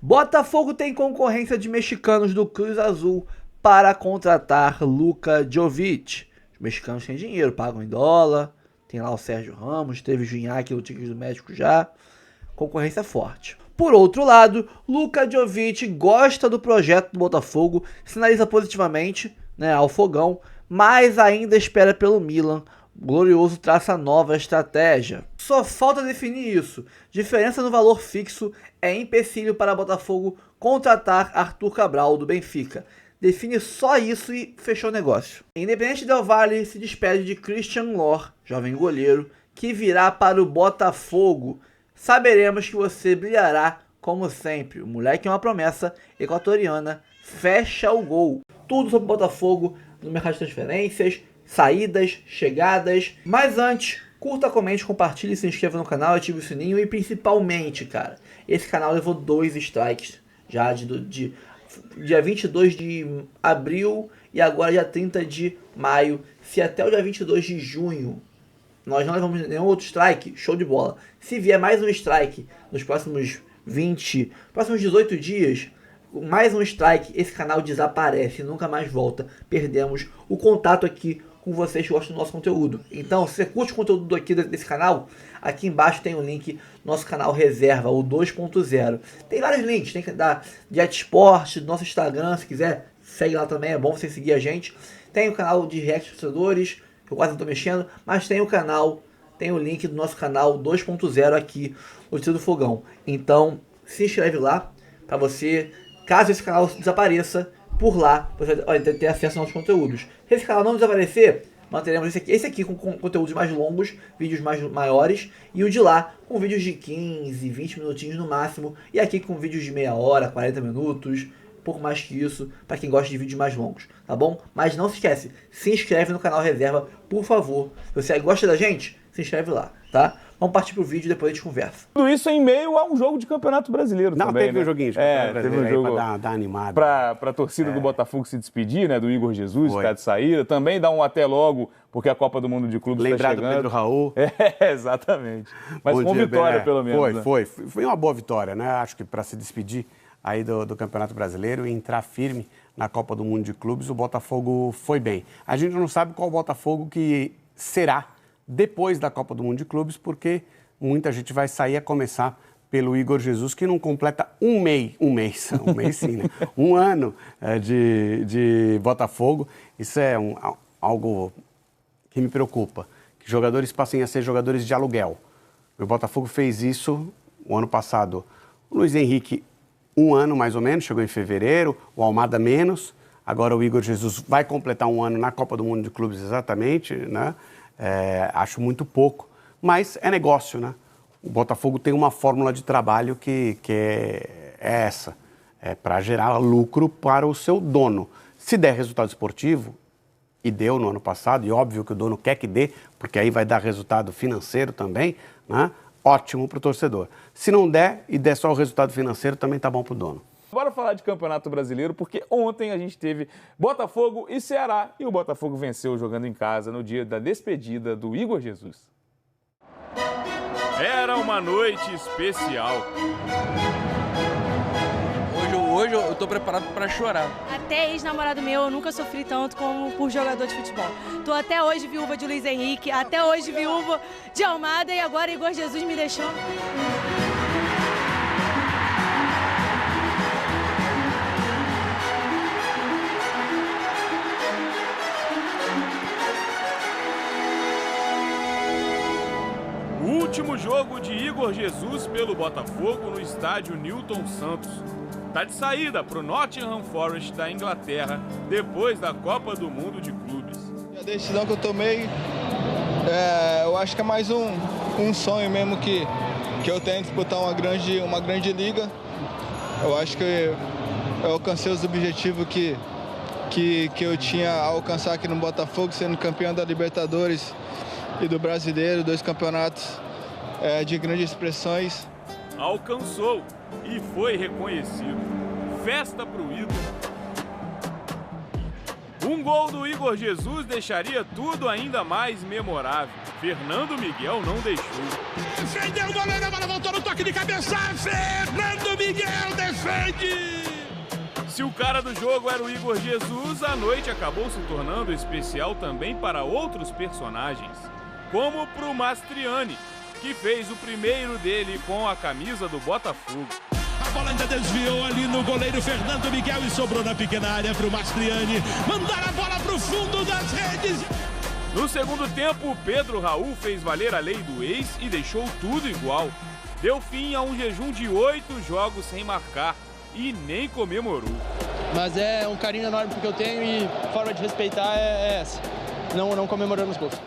Botafogo tem concorrência de mexicanos do Cruz Azul para contratar Luka Jovic. Os mexicanos têm dinheiro, pagam em dólar. Tem lá o Sérgio Ramos, teve o Gignac no Tigres do México já. Concorrência forte. Por outro lado, Luka Jovic gosta do projeto do Botafogo, sinaliza positivamente, ao fogão, mas ainda espera pelo Milan. O Glorioso traça nova estratégia. Só falta definir isso. Diferença no valor fixo é empecilho para Botafogo contratar Arthur Cabral do Benfica. Define só isso e fechou o negócio. Independente Del Valle se despede de Christian Lohr, jovem goleiro, que virá para o Botafogo. Saberemos que você brilhará como sempre. O moleque é uma promessa equatoriana. Fecha o gol. Tudo sobre o Botafogo no mercado de transferências, saídas, chegadas. Mas antes, curta, comente, compartilhe, se inscreva no canal, ative o sininho e principalmente, cara, esse canal levou 2 strikes já de dia 22 de abril e agora dia 30 de maio. Se até o dia 22 de junho nós não levamos nenhum outro strike, show de bola. Se vier mais um strike nos próximos 18 dias, mais um strike, esse canal desaparece, nunca mais volta. Perdemos o contato aqui com vocês que gostam do nosso conteúdo. Então, se você curte o conteúdo aqui desse canal, aqui embaixo tem o link do nosso canal Reserva, o 2.0. Tem vários links, tem que dar Jet Sport, do nosso Instagram, se quiser, segue lá também, é bom você seguir a gente. Tem o canal de React Torcedores, que eu quase não estou mexendo, mas tem o link do nosso canal 2.0 aqui, no Tiro do Fogão. Então, se inscreve lá, para você, caso esse canal desapareça, por lá você vai ter acesso aos nossos conteúdos. Se esse canal não desaparecer, manteremos esse aqui com conteúdos mais longos, vídeos maiores, e o de lá com vídeos de 15, 20 minutinhos no máximo, e aqui com vídeos de meia hora, 40 minutos, pouco mais que isso, para quem gosta de vídeos mais longos, tá bom? Mas não se esquece, se inscreve no canal Reserva, por favor. Se você gosta da gente, se inscreve lá, tá? Vamos partir pro vídeo e depois a gente conversa. Tudo isso em meio a um jogo de Campeonato Brasileiro também, Não, teve um joguinho de Campeonato Brasileiro teve um jogo pra dar animada. Pra torcida do Botafogo se despedir, né? Do Igor Jesus, que tá de saída. Também dá um até logo, porque a Copa do Mundo de Clubes está chegando. Lembrar do Pedro Raul. Exatamente. Mas com vitória, pelo menos. Foi uma boa vitória, né? Acho que para se despedir aí do Campeonato Brasileiro e entrar firme na Copa do Mundo de Clubes, o Botafogo foi bem. A gente não sabe qual Botafogo que será depois da Copa do Mundo de Clubes, porque muita gente vai sair a começar pelo Igor Jesus, que não completa um mês sim, né? Um ano de Botafogo. Isso é algo que me preocupa, que jogadores passem a ser jogadores de aluguel. O Botafogo fez isso o ano passado. O Luiz Henrique, 1 ano mais ou menos, chegou em fevereiro, o Almada menos. Agora o Igor Jesus vai completar 1 ano na Copa do Mundo de Clubes exatamente, né? Acho muito pouco, mas é negócio, né? O Botafogo tem uma fórmula de trabalho que é essa, para gerar lucro para o seu dono. Se der resultado esportivo, e deu no ano passado, e óbvio que o dono quer que dê, porque aí vai dar resultado financeiro também, né? Ótimo para o torcedor. Se não der e der só o resultado financeiro, também tá bom para o dono. Bora falar de Campeonato Brasileiro, porque ontem a gente teve Botafogo e Ceará, e o Botafogo venceu jogando em casa no dia da despedida do Igor Jesus. Era uma noite especial. Hoje eu tô preparado para chorar. Até ex-namorado meu, eu nunca sofri tanto como por jogador de futebol. Tô até hoje viúva de Luiz Henrique, até hoje viúva de Almada e agora Igor Jesus me deixou. O último jogo de Igor Jesus pelo Botafogo no estádio Newton Santos. Tá de saída para o Nottingham Forest da Inglaterra, depois da Copa do Mundo de Clubes. A decisão que eu tomei, eu acho que é mais um sonho mesmo que eu tenho de disputar uma grande liga. Eu acho que eu alcancei os objetivos que eu tinha a alcançar aqui no Botafogo, sendo campeão da Libertadores e do Brasileiro, 2 campeonatos de grandes expressões. Alcançou e foi reconhecido. Festa pro ídolo. Um gol do Igor Jesus deixaria tudo ainda mais memorável. Fernando Miguel não deixou. defendeu o goleiro, agora voltou no toque de cabeça. Fernando Miguel defende. Se o cara do jogo era o Igor Jesus, a noite acabou se tornando especial também para outros personagens, como pro Mastriani, que fez o primeiro dele com a camisa do Botafogo. A bola ainda desviou ali no goleiro Fernando Miguel e sobrou na pequena área pro Mastriani mandar a bola pro fundo das redes. No segundo tempo, Pedro Raul fez valer a lei do ex e deixou tudo igual. Deu fim a um jejum de 8 jogos sem marcar e nem comemorou. Mas é um carinho enorme porque eu tenho e a forma de respeitar é essa, não comemorando os gols.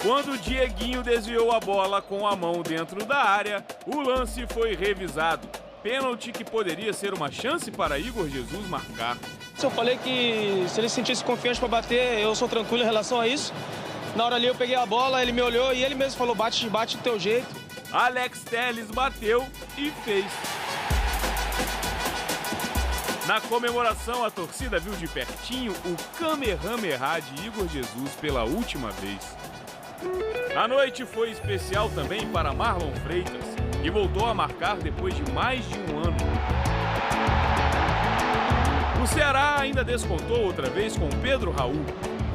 Quando Dieguinho desviou a bola com a mão dentro da área, o lance foi revisado. Pênalti que poderia ser uma chance para Igor Jesus marcar. Eu falei que se ele sentisse confiante para bater, eu sou tranquilo em relação a isso. Na hora ali eu peguei a bola, ele me olhou e ele mesmo falou, bate do teu jeito. Alex Telles bateu e fez. Na comemoração, a torcida viu de pertinho o Kamehameha de Igor Jesus pela última vez. A noite foi especial também para Marlon Freitas, que voltou a marcar depois de mais de um ano. O Ceará ainda descontou outra vez com Pedro Raul.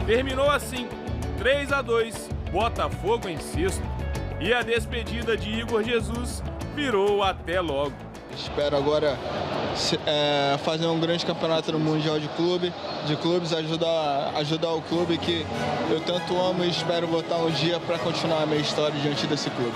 Terminou assim, 3-2, Botafogo em sexto. E a despedida de Igor Jesus virou até logo. Espero agora fazer um grande campeonato no Mundial de Clubes, ajudar o clube que eu tanto amo e espero voltar um dia para continuar a minha história diante desse clube.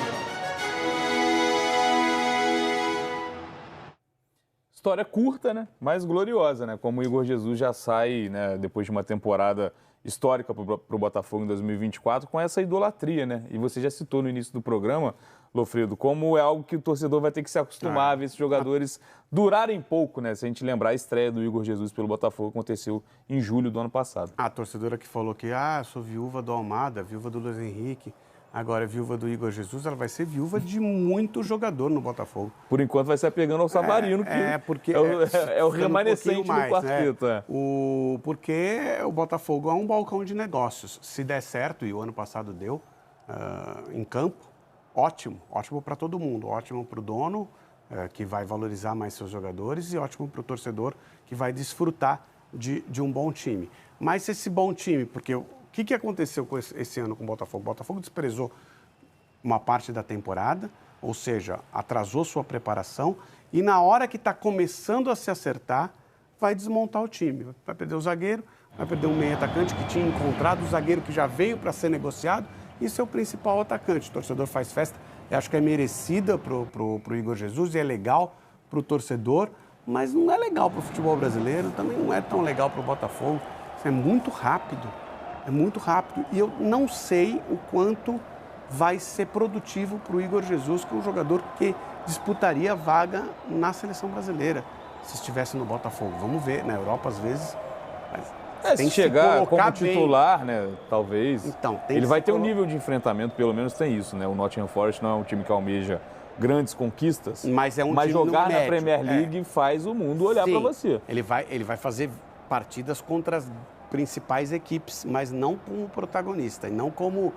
História curta, né? Mas gloriosa, né? Como o Igor Jesus já sai, né, depois de uma temporada histórica para o Botafogo em 2024 com essa idolatria, né? E você já citou no início do programa, Lofredo, como é algo que o torcedor vai ter que se acostumar a ver esses jogadores durarem pouco, né? Se a gente lembrar, a estreia do Igor Jesus pelo Botafogo aconteceu em julho do ano passado. A torcedora que falou que, sou viúva do Almada, viúva do Luiz Henrique, agora é viúva do Igor Jesus, ela vai ser viúva de muito jogador no Botafogo. Por enquanto vai se apegando ao Savarino, que é o remanescente do quarteto. Né? Porque o Botafogo é um balcão de negócios. Se der certo, e o ano passado deu, em campo, ótimo para todo mundo. Ótimo para o dono, que vai valorizar mais seus jogadores, e ótimo para o torcedor, que vai desfrutar de um bom time. Mas esse bom time, porque o que aconteceu esse ano com o Botafogo? O Botafogo desprezou uma parte da temporada, ou seja, atrasou sua preparação, e na hora que está começando a se acertar, vai desmontar o time. Vai perder o zagueiro, vai perder um meio atacante que tinha encontrado, o zagueiro que já veio para ser negociado, e seu principal atacante. O torcedor faz festa, eu acho que é merecida pro Igor Jesus, e é legal pro torcedor, mas não é legal pro futebol brasileiro, também não é tão legal pro Botafogo. Isso é muito rápido. E eu não sei o quanto vai ser produtivo para o Igor Jesus, que é um jogador que disputaria a vaga na seleção brasileira, se estivesse no Botafogo. Vamos ver, na Europa às vezes... Se chegar como titular, né, talvez, então, ele vai ter um nível de enfrentamento, pelo menos tem isso, né? O Nottingham Forest não é um time que almeja grandes conquistas, mas é um time jogar na médio, Premier League faz o mundo olhar para você. Ele vai fazer partidas contra as principais equipes, mas não como protagonista, e não como...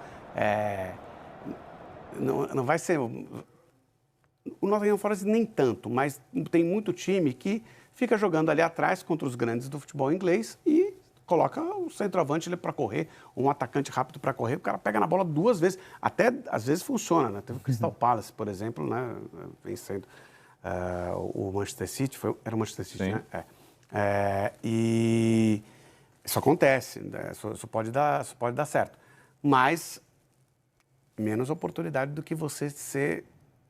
não vai ser... O Nottingham Forest nem tanto, mas tem muito time que fica jogando ali atrás contra os grandes do futebol inglês e coloca o centroavante para correr, um atacante rápido para correr, o cara pega na bola 2 vezes, até às vezes funciona, né? Teve o Crystal Palace, por exemplo, né? Vencendo o Manchester City, era o Manchester City, sim, né? E isso acontece, né? Isso pode dar certo, mas menos oportunidade do que você ser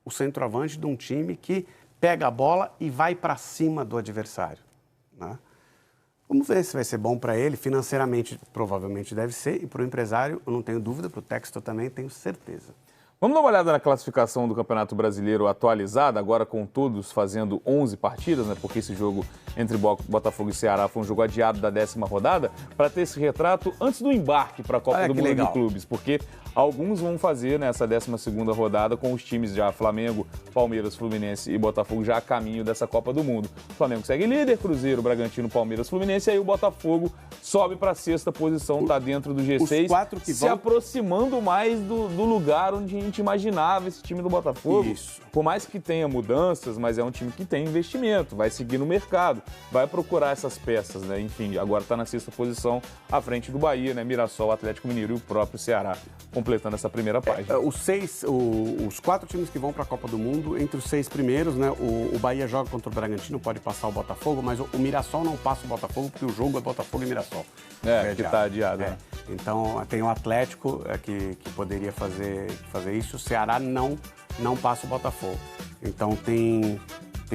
o centroavante de um time que pega a bola e vai para cima do adversário, né? Vamos ver se vai ser bom para ele. Financeiramente, provavelmente deve ser. E para o empresário, eu não tenho dúvida. Para o Textor também, tenho certeza. Vamos dar uma olhada na classificação do Campeonato Brasileiro atualizada, agora com todos fazendo 11 partidas, né? Porque esse jogo entre Botafogo e Ceará foi um jogo adiado da 10ª rodada, para ter esse retrato antes do embarque para a Copa do Mundo de Clubes. Porque Alguns vão fazer nessa 12ª rodada com os times já Flamengo, Palmeiras, Fluminense e Botafogo já a caminho dessa Copa do Mundo. O Flamengo segue líder, Cruzeiro, Bragantino, Palmeiras, Fluminense, e aí o Botafogo sobe para a 6ª posição, está dentro do G6, os 4 que se aproximando mais do lugar onde a gente imaginava esse time do Botafogo. Isso. Por mais que tenha mudanças, mas é um time que tem investimento, vai seguir no mercado, vai procurar essas peças, né? Enfim, agora está na 6ª posição, à frente do Bahia, né? Mirassol, Atlético Mineiro e o próprio Ceará, completando essa primeira página. Os 4 times que vão para a Copa do Mundo, entre os 6 primeiros, né? O Bahia joga contra o Bragantino, pode passar o Botafogo, mas o Mirassol não passa o Botafogo, porque o jogo é Botafogo e Mirassol. Que está adiado. Né? Então, tem o Atlético que poderia fazer isso, o Ceará não passa o Botafogo. Então, tem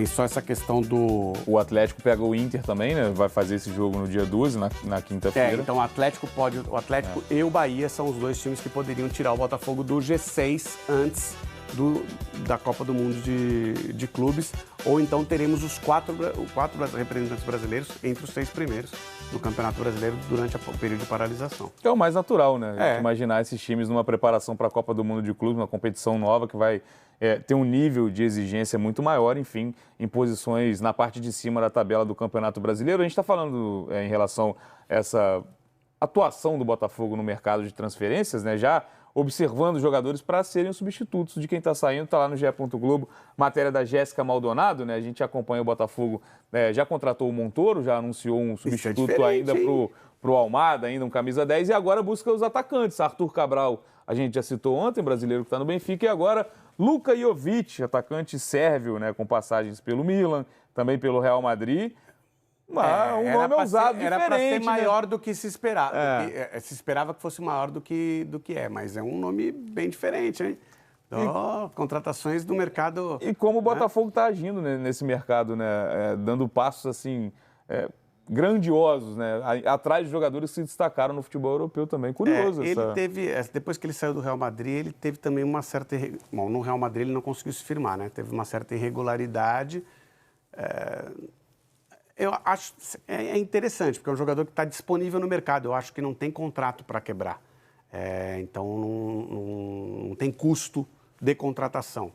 só essa questão do... O Atlético pega o Inter também, né? Vai fazer esse jogo no dia 12, na quinta-feira. Então o Atlético e o Bahia são os 2 times que poderiam tirar o Botafogo do G6 antes da Copa do Mundo de clubes. Ou então teremos os 4 representantes brasileiros entre os 6 primeiros do Campeonato Brasileiro durante o período de paralisação. É o mais natural, né? Imaginar esses times numa preparação para a Copa do Mundo de clubes, uma competição nova que vai ter um nível de exigência muito maior, enfim, em posições na parte de cima da tabela do Campeonato Brasileiro. A gente está falando em relação a essa atuação do Botafogo no mercado de transferências, né? Já observando os jogadores para serem os substitutos de quem está saindo, está lá no GE. Globo, matéria da Jéssica Maldonado, né? A gente acompanha o Botafogo, já contratou o Montoro, já anunciou um substituto ainda pro Almada, ainda um camisa 10, e agora busca os atacantes. Arthur Cabral, a gente já citou ontem, brasileiro que está no Benfica, e agora Luka Jovic, atacante sérvio, né? Com passagens pelo Milan, também pelo Real Madrid. Um nome ousado, diferente. Era para ser maior, né? Do que se esperava. Se esperava que fosse maior do que é, mas é um nome bem diferente, hein? Contratações do mercado... E como o Botafogo está agindo, né, nesse mercado, né? Dando passos assim grandiosos, né? Atrás de jogadores que se destacaram no futebol europeu também. Curioso depois que ele saiu do Real Madrid, ele teve também uma certa... Bom, no Real Madrid ele não conseguiu se firmar, né? Teve uma certa irregularidade. Eu acho interessante, porque é um jogador que está disponível no mercado. Eu acho que não tem contrato para quebrar. Então, não tem custo de contratação.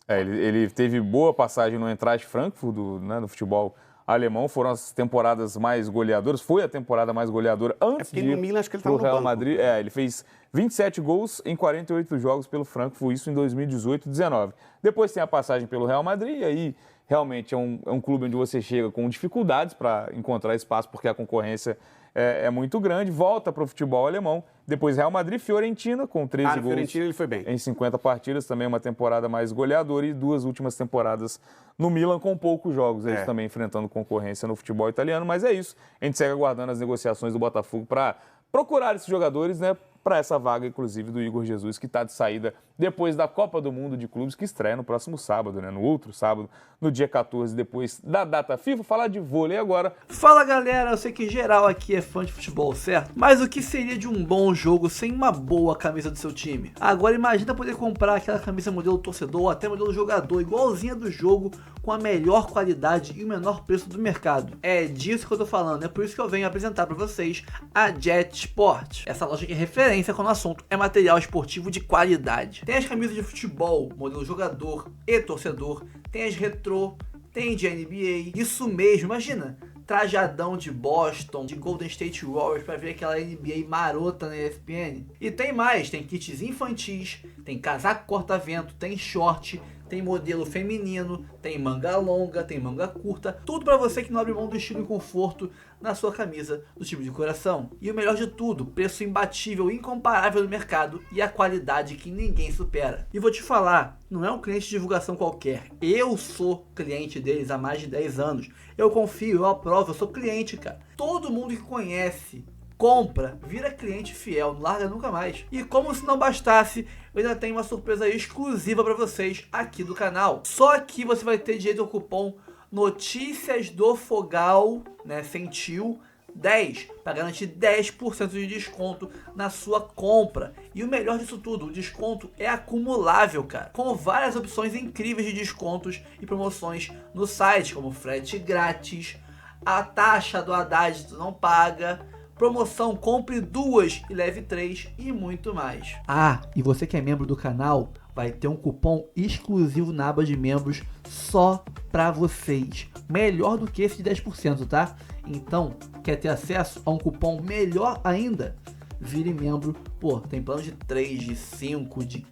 Ele teve boa passagem no Eintracht Frankfurt, no futebol alemão. Foram as temporadas mais goleadoras. Foi a temporada mais goleadora antes de no Milan, acho que ele estava no Real banco. Madrid. Ele fez 27 gols em 48 jogos pelo Frankfurt, isso em 2018-19. Depois tem a passagem pelo Real Madrid, e aí... Realmente é um clube onde você chega com dificuldades para encontrar espaço, porque a concorrência é muito grande. Volta para o futebol alemão. Depois Real Madrid, Fiorentina, com 13 gols. Fiorentina ele foi bem. Em 50 partidas, também uma temporada mais goleadora. E 2 últimas temporadas no Milan, com poucos jogos. Eles também enfrentando concorrência no futebol italiano. Mas é isso. A gente segue aguardando as negociações do Botafogo para procurar esses jogadores, né? Para essa vaga, inclusive, do Igor Jesus, que está de saída depois da Copa do Mundo de Clubes, que estreia no próximo sábado, né? No outro sábado, no dia 14, depois da data FIFA. Falar de vôlei agora. Fala, galera, eu sei que geral aqui é fã de futebol, certo? Mas o que seria de um bom jogo sem uma boa camisa do seu time? Agora imagina poder comprar aquela camisa modelo torcedor ou até modelo jogador, igualzinha do jogo, com a melhor qualidade e o menor preço do mercado. É disso que eu tô falando, é por isso que eu venho apresentar para vocês a Jet Sport. Essa loja que é referência quando o assunto é material esportivo de qualidade. Tem as camisas de futebol, modelo jogador e torcedor, tem as retrô, tem de NBA, isso mesmo, imagina, trajadão de Boston, de Golden State Warriors pra ver aquela NBA marota na ESPN. E tem mais, tem kits infantis, tem casaco corta-vento, tem short, tem modelo feminino, tem manga longa, tem manga curta, tudo pra você que não abre mão do estilo e conforto na sua camisa do time de coração. E o melhor de tudo, preço imbatível, incomparável no mercado e a qualidade que ninguém supera. E vou te falar, não é um cliente de divulgação qualquer, eu sou cliente deles há mais de 10 anos, eu confio, eu aprovo, eu sou cliente, cara. Todo mundo que conhece, compra, vira cliente fiel, não larga nunca mais. E como se não bastasse, eu ainda tenho uma surpresa exclusiva para vocês aqui do canal. Só aqui você vai ter direito ao cupom Notícias do Fogal, né, Sentiu 10, para garantir 10% de desconto na sua compra. E o melhor disso tudo, o desconto é acumulável, cara, com várias opções incríveis de descontos e promoções no site, como frete grátis, a taxa do Haddad tu não paga, promoção compre 2 e leve 3 e muito mais. Ah, e você que é membro do canal, vai ter um cupom exclusivo na aba de membros só pra vocês. Melhor do que esse de 10%, tá? Então, quer ter acesso a um cupom melhor ainda? Vire membro. Pô, tem plano de 3, de 5, de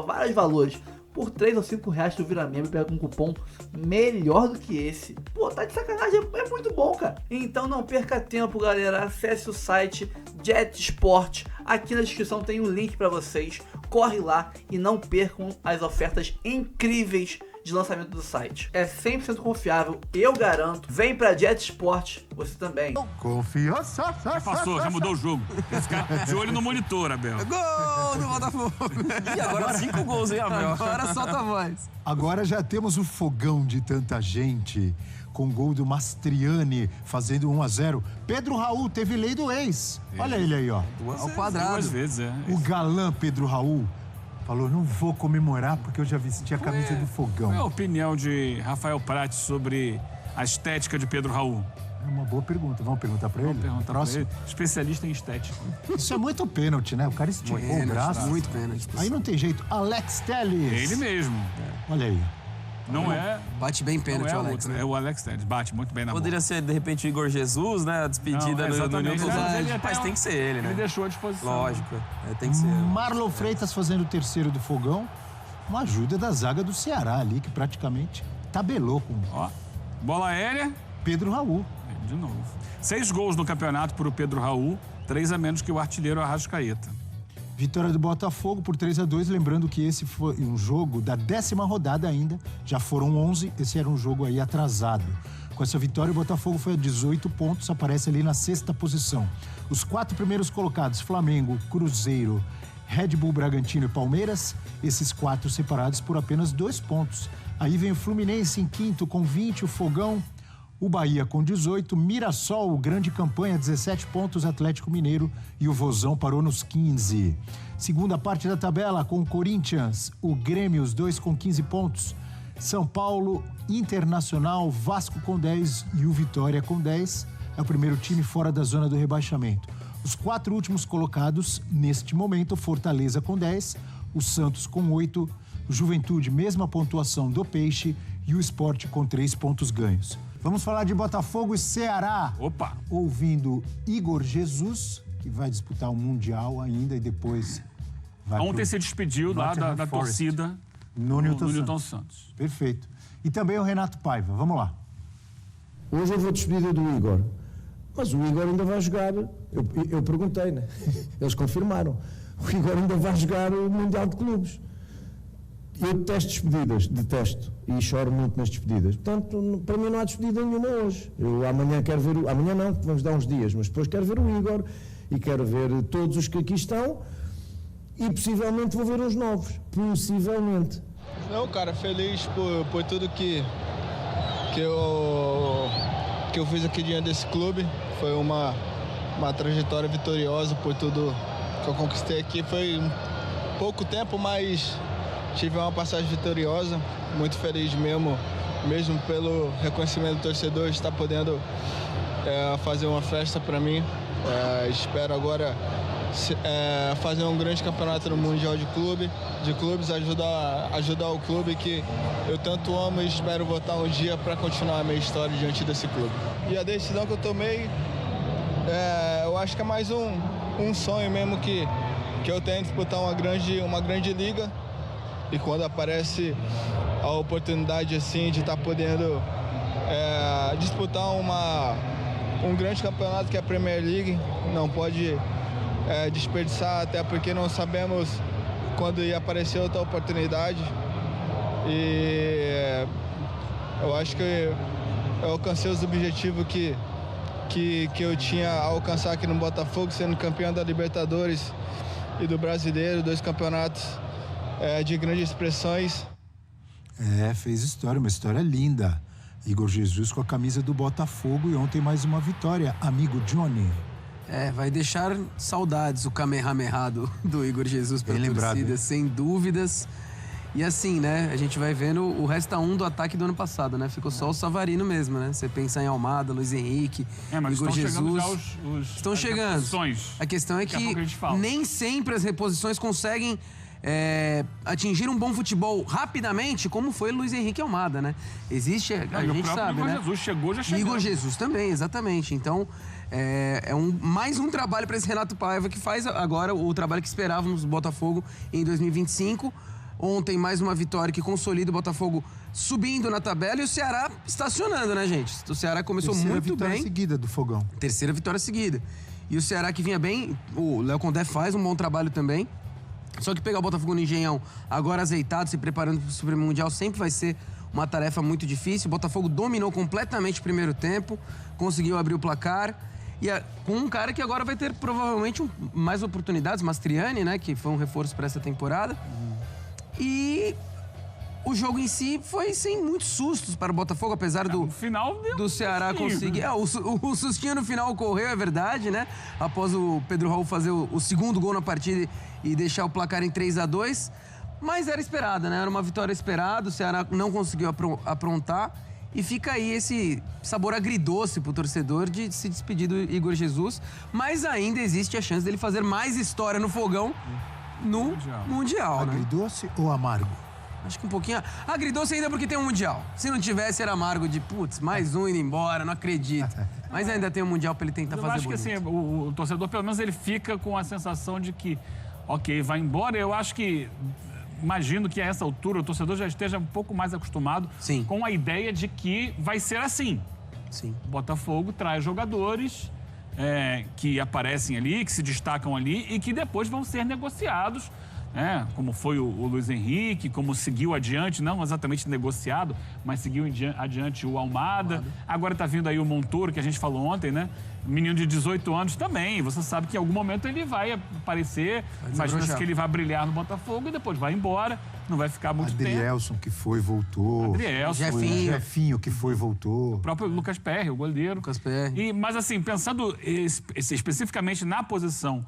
vários valores. Por 3 ou 5 reais tu vira membro e pega um cupom melhor do que esse. Pô, tá de sacanagem, é muito bom, cara. Então não perca tempo, galera. Acesse o site Jet Sport. Aqui na descrição tem um link pra vocês. Corre lá e não percam as ofertas incríveis de lançamento do site. É 100% confiável, eu garanto. Vem pra Jet Sport, você também. Confiança. Já passou, já mudou o jogo. Esse cara de olho no monitor, Abel. Gol do Botafogo. E agora 5 gols, hein, Abel? Agora solta a voz. Agora já temos o fogão de tanta gente. Com gol do Mastriani, fazendo 1-0. Pedro Raul teve lei do ex. Olha ele aí, ó. Ao quadrado. 2 vezes, é. O galã Pedro Raul falou, não vou comemorar porque eu já vesti a camisa do fogão. Qual é a opinião de Rafael Prati sobre a estética de Pedro Raul? É uma boa pergunta. Vamos perguntar pra ele? Vamos perguntar Próximo. pra ele. Especialista em estética. Isso é muito pênalti, né? O cara esticou o braço. Muito pênalti. Aí não tem jeito. Alex Telles. Ele mesmo. Olha aí. Não é... Bate bem pênalti, não é o Alex, outro, né? É o Alex Telles. Bate muito bem na bola. Poderia ser, de repente, o Igor Jesus, né? A despedida no Newton Santos. Mas tem que ser ele, né? Ele deixou à disposição. Lógico. Tem que ser. Marlon Freitas fazendo o terceiro do fogão. Uma ajuda da zaga do Ceará ali, que praticamente tabelou com Ó, bola aérea. Pedro Raul. De novo. 6 gols no campeonato para o Pedro Raul. 3 a menos que o artilheiro Arrascaeta. Vitória do Botafogo por 3-2, lembrando que esse foi um jogo da 10ª rodada ainda, já foram 11, esse era um jogo aí atrasado. Com essa vitória, o Botafogo foi a 18 pontos, aparece ali na 6ª posição. Os 4 primeiros colocados, Flamengo, Cruzeiro, Red Bull Bragantino e Palmeiras, esses 4 separados por apenas 2 pontos. Aí vem o Fluminense em 5º com 20, o Fogão, o Bahia com 18, Mirassol, grande campanha, 17 pontos, Atlético Mineiro e o Vozão parou nos 15. Segunda parte da tabela com o Corinthians, o Grêmio, os 2 com 15 pontos, São Paulo, Internacional, Vasco com 10 e o Vitória com 10. É o primeiro time fora da zona do rebaixamento. Os 4 últimos colocados, neste momento, Fortaleza com 10, o Santos com 8, o Juventude, mesma pontuação do Peixe e o Sport com 3 pontos ganhos. Vamos falar de Botafogo e Ceará. Opa! Ouvindo Igor Jesus, que vai disputar o Mundial ainda e depois vai Ontem se despediu lá da torcida no Newton Santos. Perfeito. E também o Renato Paiva. Vamos lá. Hoje houve a despedida do Igor. Mas o Igor ainda vai jogar. Eu perguntei, né? Eles confirmaram. O Igor ainda vai jogar o Mundial de Clubes. Eu detesto despedidas, detesto. E choro muito nas despedidas. Portanto, para mim não há despedida nenhuma hoje. Eu amanhã quero ver o... Amanhã não, vamos dar uns dias, mas depois quero ver o Igor e quero ver todos os que aqui estão e possivelmente vou ver os novos. Possivelmente. Não, cara, feliz por tudo que eu fiz aqui diante desse clube. Foi uma trajetória vitoriosa por tudo que eu conquistei aqui. Foi pouco tempo, mas tive uma passagem vitoriosa. Muito feliz mesmo pelo reconhecimento do torcedor, de estar podendo fazer uma festa para mim. Espero agora fazer um grande campeonato no Mundial de Clubes, ajudar o clube que eu tanto amo e espero voltar um dia para continuar a minha história diante desse clube. E a decisão que eu tomei, eu acho que é mais um sonho mesmo que eu tenho de disputar uma grande liga. E quando aparece a oportunidade assim de estar podendo disputar um grande campeonato que é a Premier League, não pode desperdiçar, até porque não sabemos quando ia aparecer outra oportunidade. E eu acho que eu alcancei os objetivos que eu tinha a alcançar aqui no Botafogo, sendo campeão da Libertadores e do Brasileiro, 2 campeonatos de grandes expressões. Fez história, uma história linda. Igor Jesus com a camisa do Botafogo e ontem mais uma vitória. Amigo Johnny. Vai deixar saudades o Kamehameha do Igor Jesus pela torcida, sem dúvidas. E assim, né, a gente vai vendo o resta 1 do ataque do ano passado, né? Ficou só o Savarino mesmo, né? Você pensar em Almada, Luiz Henrique, mas Igor estão Jesus. chegando já Estão as chegando. reposições. A questão é Daqui a pouco a gente fala. nem sempre as reposições conseguem atingir um bom futebol rapidamente, como foi Luiz Henrique e Almada, né? Existe, a gente sabe, Igor né? Jesus chegou, já chegou. Igor Jesus também, exatamente. Então, mais um trabalho para esse Renato Paiva, que faz agora o trabalho que esperávamos do Botafogo em 2025. Ontem, mais uma vitória que consolida o Botafogo subindo na tabela e o Ceará estacionando, né, gente? O Ceará começou muito bem. Terceira vitória seguida do Fogão. Terceira vitória seguida. E o Ceará que vinha bem, o Léo Condé faz um bom trabalho também. Só que pegar o Botafogo no Engenhão, agora azeitado, se preparando para o Supremo Mundial, sempre vai ser uma tarefa muito difícil. O Botafogo dominou completamente o primeiro tempo, conseguiu abrir o placar. E com um cara que agora vai ter provavelmente mais oportunidades, Mastriani, né? Que foi um reforço para essa temporada. E o jogo em si foi sem muitos sustos para o Botafogo, apesar do Ceará conseguir. O sustinho no final ocorreu, é verdade, né? Após o Pedro Raul fazer o segundo gol na partida e deixar o placar em 3-2. Mas era esperada, né? Era uma vitória esperada, o Ceará não conseguiu aprontar. E fica aí esse sabor agridoce pro torcedor de se despedir do Igor Jesus. Mas ainda existe a chance dele fazer mais história no Fogão no Mundial, né? Agridoce ou amargo? Acho que um pouquinho. Agridoce ainda porque tem um Mundial. Se não tivesse, era amargo de, putz, mais um indo embora, não acredito. Mas ainda tem um Mundial pra ele tentar fazer bonito. Eu acho que assim, o torcedor, pelo menos, ele fica com a sensação de que, ok, vai embora. Eu acho que, imagino que a essa altura o torcedor já esteja um pouco mais acostumado com a ideia de que vai ser assim. Sim. O Botafogo traz jogadores que aparecem ali, que se destacam ali e que depois vão ser negociados, como foi o Luiz Henrique, como seguiu adiante, não exatamente negociado, mas seguiu adiante o Almada. Agora está vindo aí o Montoro, que a gente falou ontem, né? Menino de 18 anos também. Você sabe que em algum momento ele vai aparecer, imagina-se que ele vai brilhar no Botafogo e depois vai embora, não vai ficar muito tempo. Adrielson, que foi, voltou. Jefinho, que foi, voltou. O próprio Lucas Perry, o goleiro. Lucas Perry. Mas assim, pensando especificamente na posição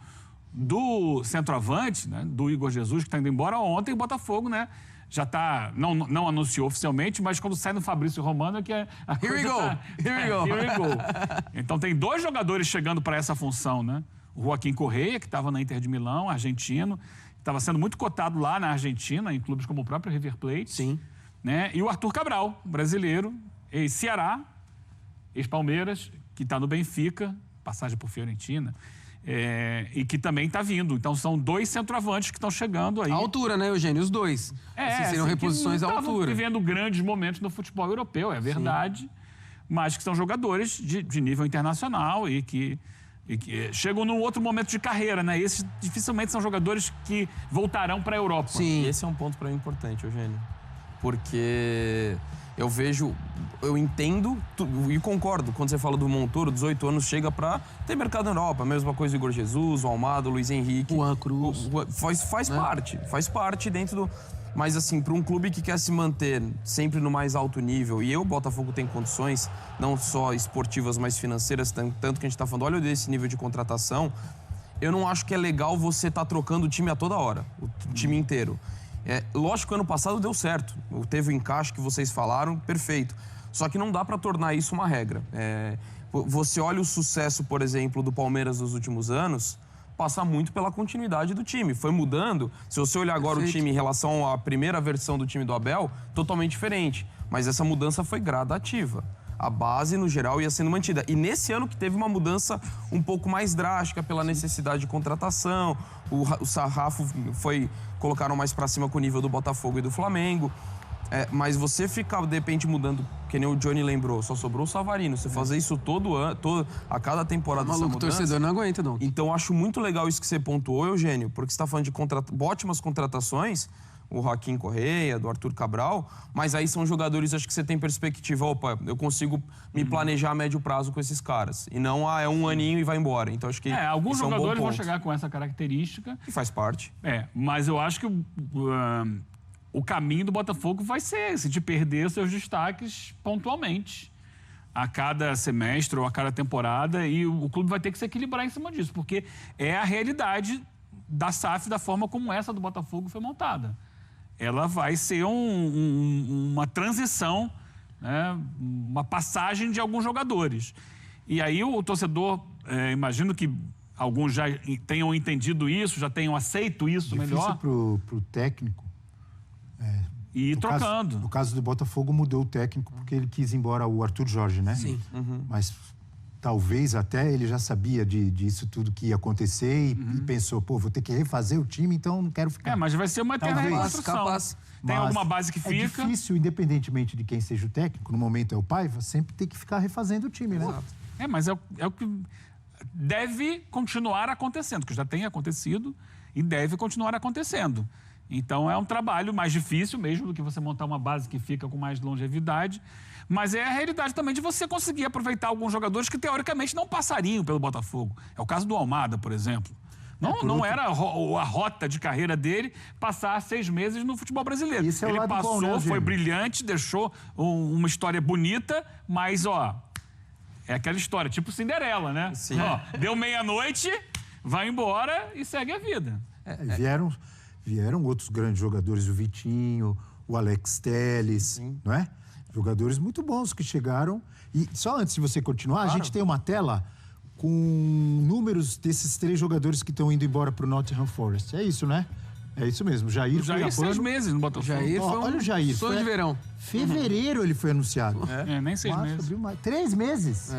do centroavante, né, do Igor Jesus, que está indo embora ontem, o Botafogo, né, já está, não anunciou oficialmente, mas quando sai no Fabrício Romano é que a Here we go! Here we go! Então tem 2 jogadores chegando para essa função, né? O Joaquim Correia, que estava na Inter de Milão, argentino, estava sendo muito cotado lá na Argentina, em clubes como o próprio River Plate. Sim. Né? E o Arthur Cabral, brasileiro, ex-Ceará, ex-Palmeiras, que está no Benfica, passagem por Fiorentina. E que também está vindo. Então são 2 centroavantes que estão chegando aí. A altura, né, Eugênio? Os 2. Seriam reposições à altura. Estavam vivendo grandes momentos no futebol europeu, é verdade. Sim. Mas que são jogadores de nível internacional e que chegam num outro momento de carreira, né? Esses dificilmente são jogadores que voltarão para a Europa. Sim. E esse é um ponto para mim importante, Eugênio. Porque eu entendo e concordo quando você fala do Montoro, 18 anos, chega pra ter mercado na Europa. A mesma coisa do Igor Jesus, o Almada, o Luiz Henrique. Juan Cruz. Faz parte dentro do... Mas assim, para um clube que quer se manter sempre no mais alto nível, e o Botafogo tem condições, não só esportivas, mas financeiras, tanto que a gente tá falando, olha desse nível de contratação, eu não acho que é legal você estar trocando o time a toda hora, o time inteiro. Lógico que ano passado deu certo, teve o encaixe que vocês falaram, perfeito. Só que não dá para tornar isso uma regra. Você olha o sucesso, por exemplo, do Palmeiras nos últimos anos, passa muito pela continuidade do time. Foi mudando. Se você olhar agora o time em relação à primeira versão do time do Abel, totalmente diferente. Mas essa mudança foi gradativa. A base, no geral, ia sendo mantida. E nesse ano que teve uma mudança um pouco mais drástica pela necessidade de contratação, o sarrafo colocaram mais para cima com o nível do Botafogo e do Flamengo. Mas você ficar, de repente, mudando, que nem o Johnny lembrou, só sobrou o Savarino. Você fazer isso todo ano, a cada temporada, essa mudança. O torcedor não aguenta, não. Então, eu acho muito legal isso que você pontuou, Eugênio, porque você está falando de ótimas contratações, o Joaquim Correia, do Arthur Cabral, mas aí são jogadores, acho que você tem perspectiva, opa, eu consigo me planejar a médio prazo com esses caras. E não, é um aninho e vai embora. Então, acho que alguns jogadores vão chegar com essa característica. E faz parte. Mas eu acho que o caminho do Botafogo vai ser esse, de perder seus destaques pontualmente a cada semestre ou a cada temporada, e o clube vai ter que se equilibrar em cima disso, porque é a realidade da SAF, da forma como essa do Botafogo foi montada. ela vai ser uma transição, né? Uma passagem de alguns jogadores. E aí o torcedor, imagino que alguns já tenham entendido isso, já tenham aceito isso melhor. Difícil pro técnico. E ir trocando. No caso do Botafogo, mudou o técnico porque ele quis ir embora o Arthur Jorge, né? Sim. Mas talvez até ele já sabia disso tudo que ia acontecer e pensou, pô, vou ter que refazer o time, então não quero ficar. Mas vai ser uma eterna reconstrução. Capaz. Tem alguma base que fica. É difícil, independentemente de quem seja o técnico, no momento é o Paiva, sempre tem que ficar refazendo o time, né? Exato. Mas é o que deve continuar acontecendo, que já tem acontecido e deve continuar acontecendo. Então é um trabalho mais difícil mesmo do que você montar uma base que fica com mais longevidade, mas é a realidade também de você conseguir aproveitar alguns jogadores que teoricamente não passariam pelo Botafogo. É o caso do Almada, por exemplo. Não era a rota de carreira dele passar 6 meses no futebol brasileiro. Isso é o ele lado passou, bom, né, foi Gêmeo? brilhante, deixou uma história bonita, mas é aquela história, tipo Cinderela, né? Sim. Deu meia-noite, vai embora e segue a vida. Vieram outros grandes jogadores, o Vitinho, o Alex Telles, não é? Jogadores muito bons que chegaram. E só antes de você continuar, a gente tem uma tela com números desses 3 jogadores que estão indo embora para o Nottingham Forest. É isso, né? É isso mesmo. Jair 6 meses no Botafogo. Jair foi olha o Jair. sonho de verão. Fevereiro ele foi anunciado. Nem 6 meses. Abril, 3 meses.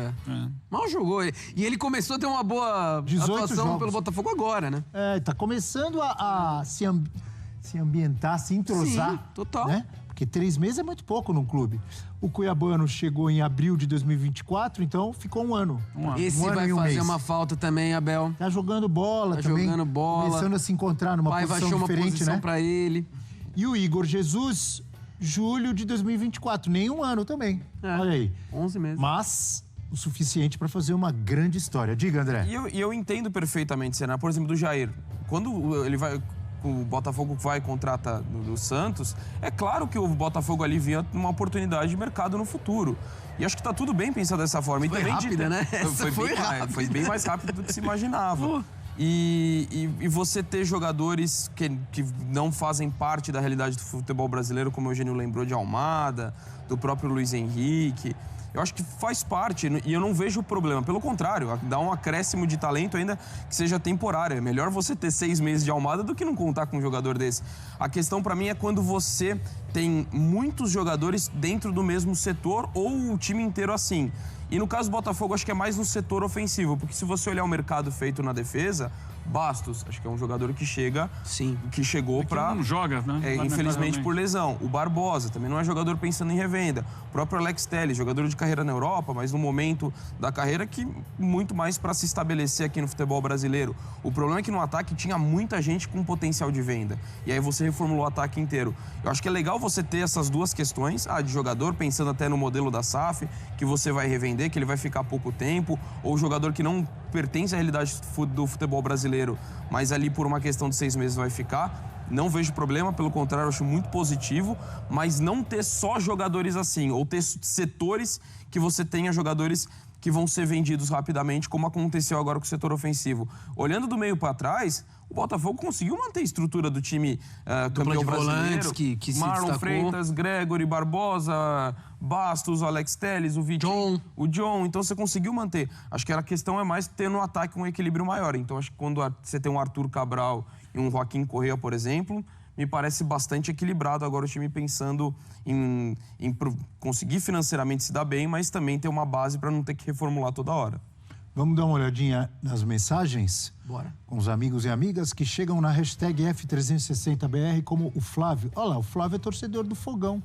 Mal jogou. E ele começou a ter uma boa atuação jogos. pelo Botafogo agora, né? Tá começando a se ambientar, se entrosar. Sim, total. Né? Porque 3 meses é muito pouco num clube. O cuiabano chegou em abril de 2024, então ficou um ano. Esse vai fazer uma falta também, Abel. Tá jogando bola também. Jogando bola. Começando a se encontrar numa Pai posição achou uma diferente, posição né? pra ele. E o Igor Jesus, julho de 2024, nem um ano também. Olha aí. 11 meses. Mas o suficiente para fazer uma grande história. Diga, André. E eu entendo perfeitamente, Senna. Por exemplo, do Jair. Quando ele vai... O Botafogo vai e contrata do Santos, é claro que o Botafogo ali via uma oportunidade de mercado no futuro. E acho que tá tudo bem pensar dessa forma. Foi e também rápida, né? Foi bem mais rápido do que se imaginava. E você ter jogadores que não fazem parte da realidade do futebol brasileiro, como o Eugênio lembrou de Almada, do próprio Luiz Henrique... Eu acho que faz parte e eu não vejo problema. Pelo contrário, dá um acréscimo de talento ainda que seja temporário. É melhor você ter 6 meses de Almada do que não contar com um jogador desse. A questão para mim é quando você tem muitos jogadores dentro do mesmo setor ou o time inteiro assim. E no caso do Botafogo, acho que é mais no setor ofensivo, porque se você olhar o mercado feito na defesa, Bastos, acho que é um jogador que chega, que chegou para... não joga, né? Infelizmente por lesão. O Barbosa também não é jogador pensando em revenda. O próprio Alex Telles, jogador de carreira na Europa, mas no momento da carreira que muito mais para se estabelecer aqui no futebol brasileiro. O problema é que no ataque tinha muita gente com potencial de venda. E aí você reformulou o ataque inteiro. Eu acho que é legal você ter essas duas questões, de jogador pensando até no modelo da SAF, que você vai revender, que ele vai ficar pouco tempo, ou jogador que não pertence à realidade do futebol brasileiro, mas ali por uma questão de 6 meses vai ficar. Não vejo problema, pelo contrário, acho muito positivo, mas não ter só jogadores assim, ou ter setores que você tenha jogadores que vão ser vendidos rapidamente, como aconteceu agora com o setor ofensivo. Olhando do meio para trás, o Botafogo conseguiu manter a estrutura do time campeão brasileiro. Que Marlon Freitas, Gregory, Barbosa, Bastos, Alex Telles, o Vitinho, o John. Então você conseguiu manter. Acho que a questão é mais ter no ataque um equilíbrio maior. Então acho que quando você tem um Arthur Cabral e um Joaquim Correa, por exemplo, me parece bastante equilibrado agora o time pensando em conseguir financeiramente se dar bem, mas também ter uma base para não ter que reformular toda hora. Vamos dar uma olhadinha nas mensagens? Bora. Com os amigos e amigas que chegam na hashtag F360BR, como o Flávio. Olha lá, o Flávio é torcedor do Fogão.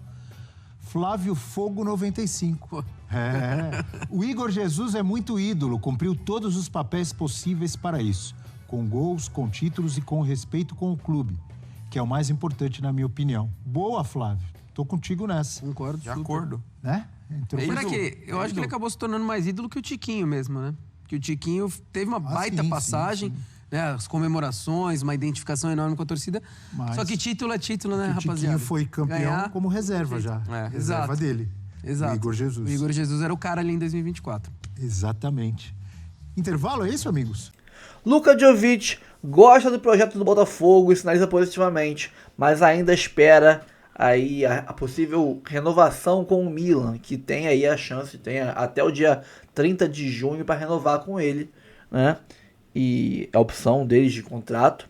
Flávio Fogo 95. O Igor Jesus é muito ídolo, cumpriu todos os papéis possíveis para isso. Com gols, com títulos e com respeito com o clube, que é o mais importante na minha opinião. Boa, Flávio. Tô contigo nessa. Concordo. De acordo. Né? Será que eu acho que ele acabou se tornando mais ídolo que o Tiquinho mesmo, né? Que o Tiquinho teve uma baita passagem, né? As comemorações, uma identificação enorme com a torcida. Só que título é título, né, rapaziada? O Tiquinho foi campeão como reserva já. Reserva dele. Exato. O Igor Jesus. O Igor Jesus era o cara ali em 2024. Exatamente. Intervalo, é isso, amigos? Luka Jovic gosta do projeto do Botafogo e sinaliza positivamente, mas ainda espera aí a possível renovação com o Milan, que tem aí a chance, tem até o dia 30 de junho para renovar com ele, né? E é a opção deles de contrato.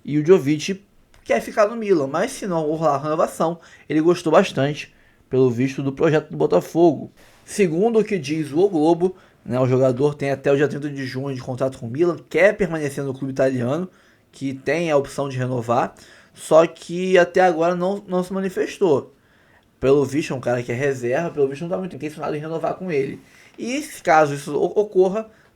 E o Jovic quer ficar no Milan, mas se não rolar a renovação, ele gostou bastante, pelo visto, do projeto do Botafogo. Segundo o que diz o Globo, né, o jogador tem até o dia 30 de junho de contrato com o Milan, quer permanecer no clube italiano, que tem a opção de renovar, só que até agora não se manifestou. Pelo visto, é um cara que é reserva, pelo visto não está muito intencionado em renovar com ele. E caso isso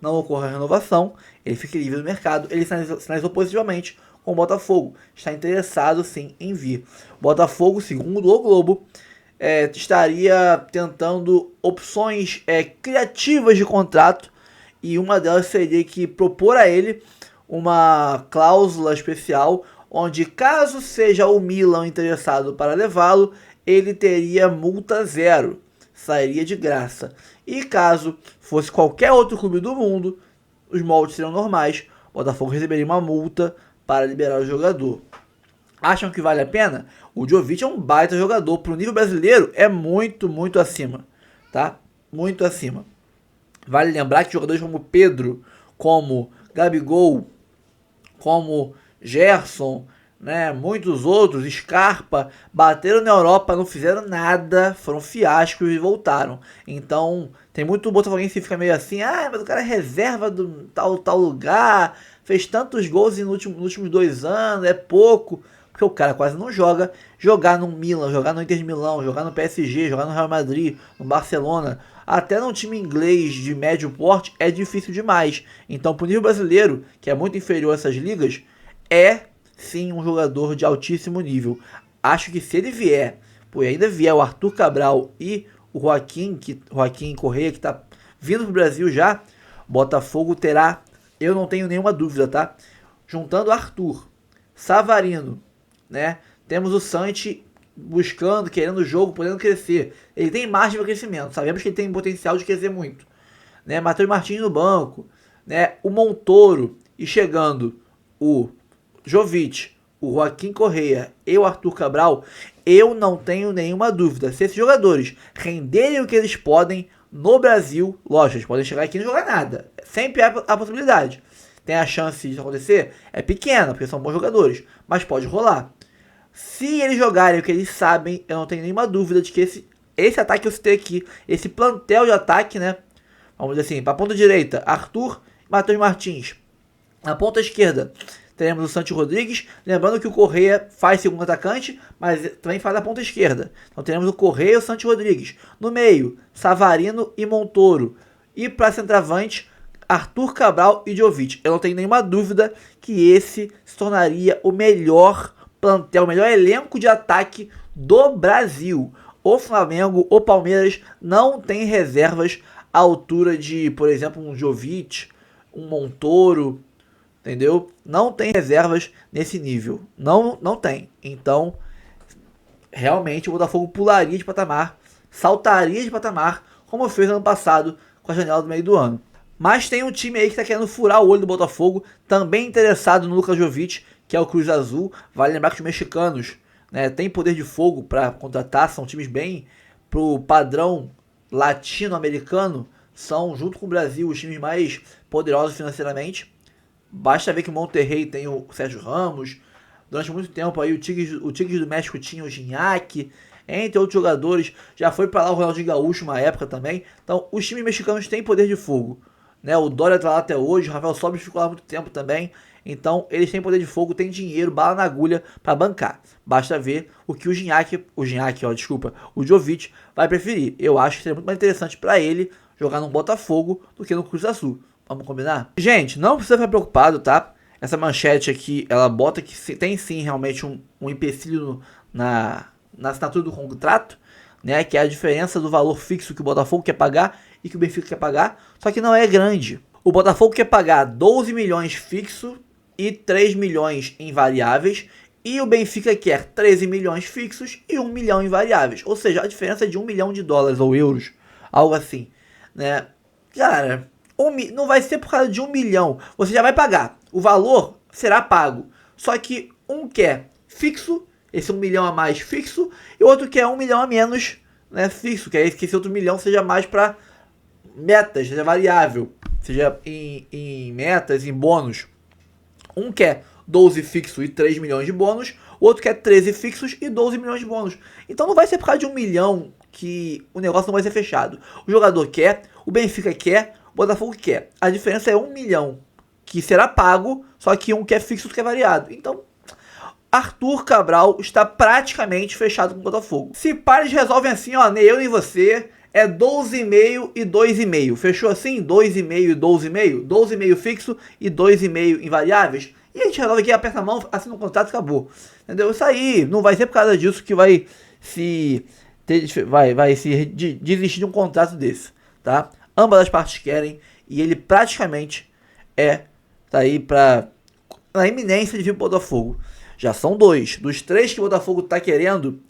não ocorra a renovação, ele fique livre do mercado, ele sinalizou positivamente com o Botafogo. Está interessado sim em vir. O Botafogo, segundo o Globo, estaria tentando opções criativas de contrato, e uma delas seria que propor a ele uma cláusula especial, onde caso seja o Milan interessado para levá-lo, ele teria multa zero, sairia de graça. E caso fosse qualquer outro clube do mundo, os moldes seriam normais, o Botafogo receberia uma multa para liberar o jogador. Acham que vale a pena? O Jovic é um baita jogador, para o nível brasileiro é muito, muito acima, tá? Muito acima. Vale lembrar que jogadores como Pedro, como Gabigol, como Gerson, né, muitos outros, Scarpa, bateram na Europa, não fizeram nada, foram fiascos e voltaram. Então, tem muito botafoguense que fica meio assim, mas o cara é reserva do tal lugar, fez tantos gols nos últimos 2 anos, é pouco, porque o cara quase não joga. Jogar no Milan, jogar no Inter de Milão, jogar no PSG, jogar no Real Madrid, no Barcelona, até num time inglês de médio porte, é difícil demais. Então, pro nível brasileiro, que é muito inferior a essas ligas, é sim um jogador de altíssimo nível. Acho que se ele vier, ainda vier o Arthur Cabral e o Joaquim Correia, que está vindo pro Brasil já, Botafogo terá, eu não tenho nenhuma dúvida, tá? Juntando Arthur, Savarino, né? Temos o Santi buscando, querendo o jogo, podendo crescer. Ele tem margem para crescimento, sabemos que ele tem potencial de crescer muito, né? Matheus Martins no banco, né? O Montoro, e chegando o Jovic, o Joaquim Correia e o Arthur Cabral, eu não tenho nenhuma dúvida. Se esses jogadores renderem o que eles podem no Brasil, lógico, eles podem chegar aqui e não jogar nada. Sempre há a possibilidade. Tem a chance de acontecer? É pequena, porque são bons jogadores, mas pode rolar. Se eles jogarem o que eles sabem, eu não tenho nenhuma dúvida de que esse ataque que eu citei aqui, esse plantel de ataque, né? Vamos dizer assim, para a ponta direita, Arthur e Matheus Martins. Na ponta esquerda, teremos o Santi Rodrigues, lembrando que o Correia faz segundo atacante, mas também faz a ponta esquerda. Então teremos o Correia e o Santi Rodrigues. No meio, Savarino e Montoro. E para centroavante, Arthur Cabral e Jovic. Eu não tenho nenhuma dúvida que esse se tornaria o melhor plantel, o melhor elenco de ataque do Brasil. O Flamengo, o Palmeiras não tem reservas à altura de, por exemplo, um Jovic, um Montoro, entendeu? Não tem reservas nesse nível. Não tem. Então, realmente o Botafogo pularia de patamar, saltaria de patamar, como fez ano passado com a janela do meio do ano. Mas tem um time aí que está querendo furar o olho do Botafogo, também interessado no Luka Jovic, que é o Cruz Azul. Vale lembrar que os mexicanos, né, têm poder de fogo para contratar, são times bem pro padrão latino-americano, são, junto com o Brasil, os times mais poderosos financeiramente. Basta ver que o Monterrey tem o Sérgio Ramos. Durante muito tempo aí o Tigres do México tinha o Gignac, entre outros jogadores. Já foi para lá o Ronaldinho Gaúcho uma época também. Então os times mexicanos têm poder de fogo, né? O Dória tá lá até hoje, o Rafael Sobis ficou lá há muito tempo também. Então eles têm poder de fogo, têm dinheiro, bala na agulha para bancar. Basta ver o que o Jovic vai preferir. Eu acho que seria muito mais interessante para ele jogar no Botafogo do que no Cruz Azul. Vamos combinar? Gente, não precisa ficar preocupado, tá? Essa manchete aqui, ela bota que tem sim realmente um empecilho na assinatura do contrato, né? Que é a diferença do valor fixo que o Botafogo quer pagar e que o Benfica quer pagar, só que não é grande. O Botafogo quer pagar 12 milhões fixo e 3 milhões em variáveis, e o Benfica quer 13 milhões fixos e 1 milhão em variáveis. Ou seja, a diferença é de $1 milhão ou euros, algo assim, né? Cara, Não vai ser por causa de 1 milhão. Você já vai pagar. O valor será pago. Só que um quer fixo, esse 1 milhão a mais fixo, e o outro quer 1 milhão a menos, né, fixo, que é que esse outro milhão seja mais para metas, seja variável, seja em metas, em bônus. Um quer 12 fixo e 3 milhões de bônus, o outro quer 13 fixos e 12 milhões de bônus. Então não vai ser por causa de 1 milhão que o negócio não vai ser fechado. O jogador quer, o Benfica quer, o Botafogo quer. A diferença é 1 milhão que será pago, só que um quer fixo e outro quer variado. Então, Arthur Cabral está praticamente fechado com o Botafogo. Se pares resolvem assim, ó, nem eu nem você, é 12,5 e 2,5. Fechou assim? 2,5 e 12,5? 12,5 fixo e 2,5 em variáveis. E a gente resolve aqui, aperta a mão, assina um contrato e acabou. Entendeu? Isso aí, não vai ser por causa disso que vai se desistir de um contrato desse, tá? Ambas as partes querem e ele praticamente tá aí na iminência de vir pro Botafogo. Já são 2. Dos 3 que o Botafogo tá querendo,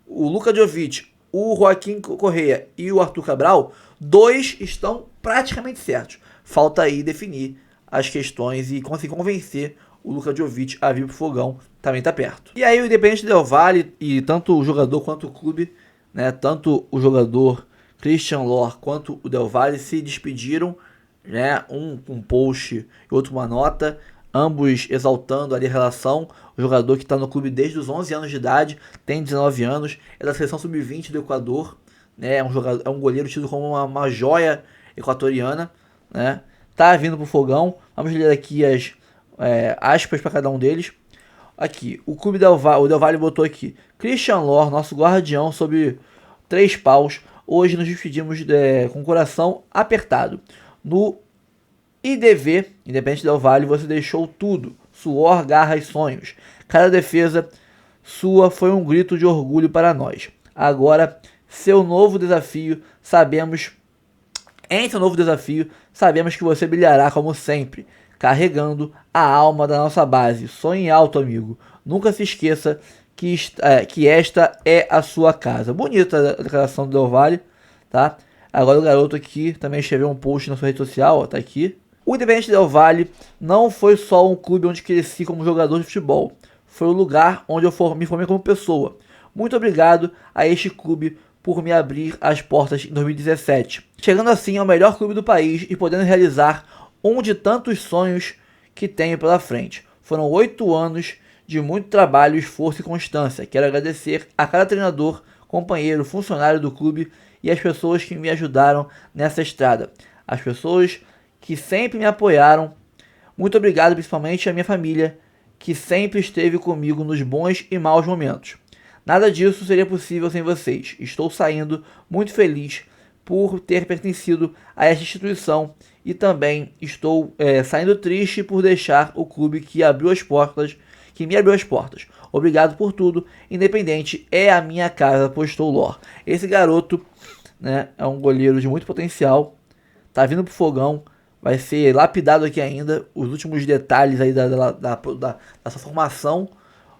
o Luka Jovic, o Joaquim Correa e o Arthur Cabral, 2 estão praticamente certos. Falta aí definir as questões e conseguir convencer o Luka Jovic a vir pro Fogão, também tá perto. E aí o Independente Del Valle, e tanto o jogador quanto o clube, né, tanto o jogador Christian Lohr quanto o Del Valle se despediram, né, um com um post e outro uma nota, ambos exaltando ali a relação. O jogador que está no clube desde os 11 anos de idade, tem 19 anos, é da seleção sub-20 do Equador, né, é um goleiro tido como uma joia equatoriana, né, tá vindo pro Fogão. Vamos ler aqui as aspas para cada um deles. Aqui, o clube o Del Valle botou aqui: Christian Lohr, nosso guardião sob 3 paus, hoje nos despedimos com o coração apertado. No IDV, Independente Del Valle, você deixou tudo, suor, garra e sonhos. Cada defesa sua foi um grito de orgulho para nós. Agora, em seu novo desafio, sabemos que você brilhará como sempre, carregando a alma da nossa base. Sonhe alto, amigo. Nunca se esqueça que esta é a sua casa. Bonita a declaração do Del Valle, tá? Agora o garoto aqui também escreveu um post na sua rede social, ó, tá aqui. O Independente Del Valle não foi só um clube onde cresci como jogador de futebol. Foi o lugar onde eu me formei como pessoa. Muito obrigado a este clube por me abrir as portas em 2017. Chegando assim ao melhor clube do país e podendo realizar um de tantos sonhos que tenho pela frente. Foram 8 anos de muito trabalho, esforço e constância. Quero agradecer a cada treinador, companheiro, funcionário do clube e as pessoas que me ajudaram nessa estrada. As pessoas que sempre me apoiaram. Muito obrigado principalmente à minha família, que sempre esteve comigo nos bons e maus momentos. Nada disso seria possível sem vocês. Estou saindo muito feliz por ter pertencido a esta instituição e também estou saindo triste por deixar o clube que me abriu as portas. Obrigado por tudo. Independente é a minha casa, postou Lohr. Esse garoto, né, é um goleiro de muito potencial. Tá vindo pro Fogão. Vai ser lapidado aqui ainda. Os últimos detalhes aí da sua formação.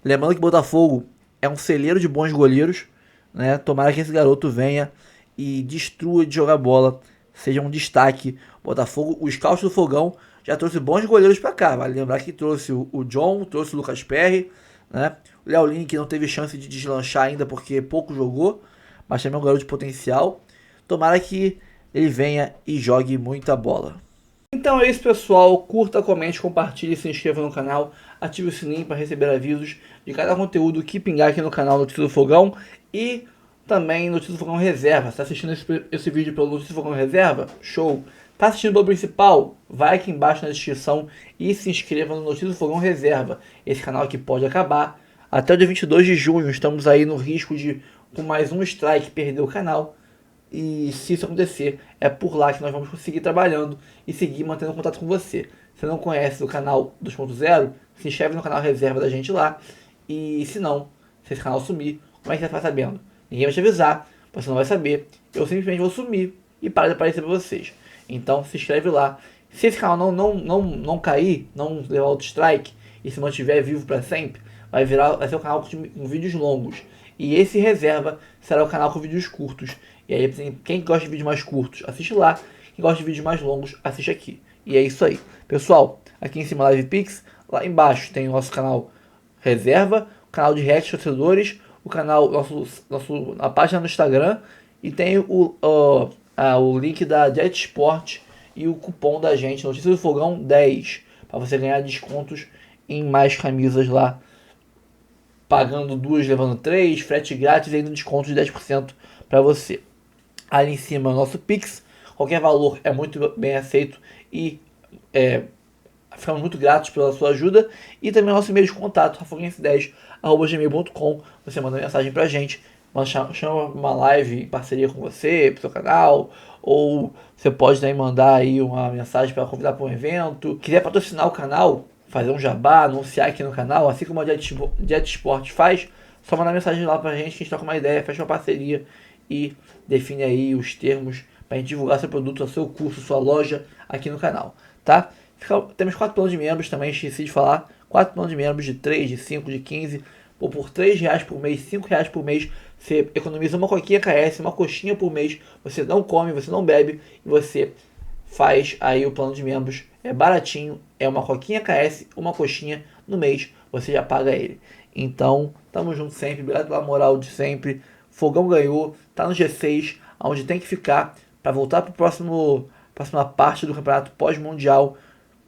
Lembrando que o Botafogo é um celeiro de bons goleiros, né? Tomara que esse garoto venha e destrua de jogar bola, seja um destaque. Botafogo, o scout do Fogão já trouxe bons goleiros para cá. Vale lembrar que trouxe o John, trouxe o Lucas Perry, né? O Léo Lin, que não teve chance de deslanchar ainda porque pouco jogou, mas também é um garoto de potencial. Tomara que ele venha e jogue muita bola. Então é isso, pessoal. Curta, comente, compartilhe, se inscreva no canal, ative o sininho para receber avisos de cada conteúdo que pingar aqui no canal Notícias do Fogão e também Notícias do Fogão Reserva. Está assistindo esse vídeo pelo Notícias do Fogão Reserva? Show! Está assistindo pelo principal? Vai aqui embaixo na descrição e se inscreva no Notícias do Fogão Reserva. Esse canal aqui pode acabar. Até o dia 22 de junho estamos aí no risco de, com mais um strike, perder o canal. E se isso acontecer, é por lá que nós vamos conseguir trabalhando e seguir mantendo contato com você. Se não conhece o canal 2.0, se inscreve no canal reserva da gente lá. E se não, se esse canal sumir, como é que você vai ficar sabendo? Ninguém vai te avisar, você não vai saber. Eu simplesmente vou sumir e parar de aparecer para vocês. Então se inscreve lá. Se esse canal não cair, não levar outro strike e se mantiver vivo para sempre, vai ser um canal com vídeos longos. E esse reserva será o canal com vídeos curtos. E aí, quem gosta de vídeos mais curtos, assiste lá. Quem gosta de vídeos mais longos, assiste aqui. E é isso aí. Pessoal, aqui em cima Live Pix, lá embaixo tem o nosso canal Reserva, o canal de react torcedores, o canal, a página no Instagram, e tem o link da Jet Sport e o cupom da gente, Notícia do Fogão 10, para você ganhar descontos em mais camisas lá, pagando 2, levando 3, frete grátis e ainda desconto de 10% para você. Ali em cima o nosso Pix, qualquer valor é muito bem aceito e ficamos muito gratos pela sua ajuda. E também o nosso e-mail de contato, rafoguense10@gmail.com. Você manda mensagem pra gente, chama uma live em parceria com você, pro seu canal, ou você pode também mandar aí uma mensagem para convidar para um evento. Quiser patrocinar o canal, fazer um jabá, anunciar aqui no canal, assim como a Jet Sport faz, só mandar mensagem lá pra gente, que a gente troca uma ideia, fecha uma parceria e define aí os termos pra gente divulgar seu produto, seu curso, sua loja aqui no canal, tá? Temos 4 planos de membros também, esqueci de falar, 4 planos de membros de 3, de 5, de 15, ou por R$3 por mês, R$5 por mês, você economiza uma coquinha KS, uma coxinha por mês, você não come, você não bebe, e você faz aí o plano de membros, é baratinho, é uma coquinha KS, uma coxinha no mês, você já paga ele. Então, tamo junto sempre, obrigado pela moral de sempre, Fogão ganhou, tá no G6, onde tem que ficar, para voltar para próxima parte do campeonato pós-mundial,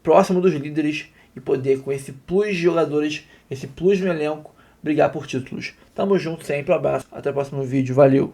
próximo dos líderes, e poder, com esse plus de jogadores, esse plus no elenco, brigar por títulos. Tamo junto sempre, um abraço, até o próximo vídeo, valeu!